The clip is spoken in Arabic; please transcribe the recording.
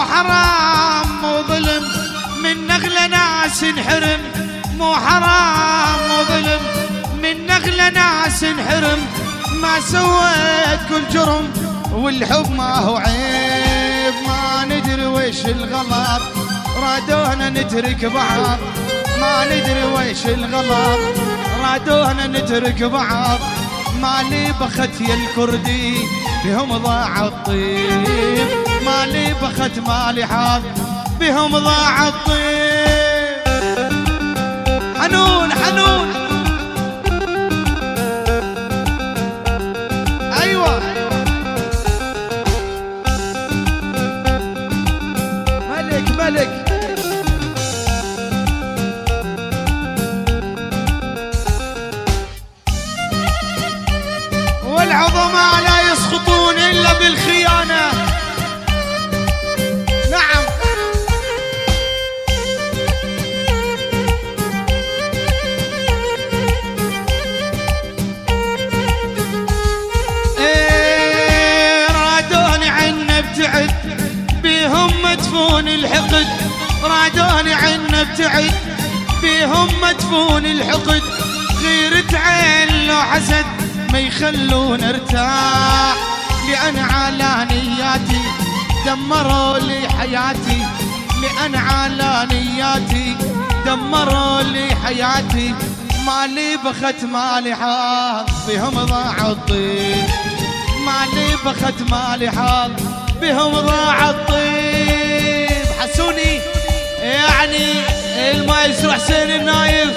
حرام مو ظلم من نغلة ناس انحرم، مو حرام مو ظلم من نغلة ناس انحرم. ما سويت كل جرم والحب ما هو عيب، ما ندري ويش الغلط رادونا نترك بعض، ما ندري ويش الغلط رادونا نترك بعض. مالي بخت يا الكردي بهم ضاع الطيب، مالي بخت مالي حظ بهم ضاع الطيب. حنون حنون ايوه ملك ملك. والعظماء لا يسقطون إلا بالخيانة. نعم رادوني عنا ابتعد بيهم مدفون الحقد، رادوني عنا ابتعد بيهم مدفون الحقد. غيرة عين لو حسد ما يخلون ارتاح، لأن على نياتي دمروا لي حياتي، لأن على نياتي دمروا لي حياتي. مالي بخت مالي حظ بهم ضاع الطيب، مالي بخت مالي حظ بهم ضاع الطيب. حسوني يعني المايسترو حسين النايف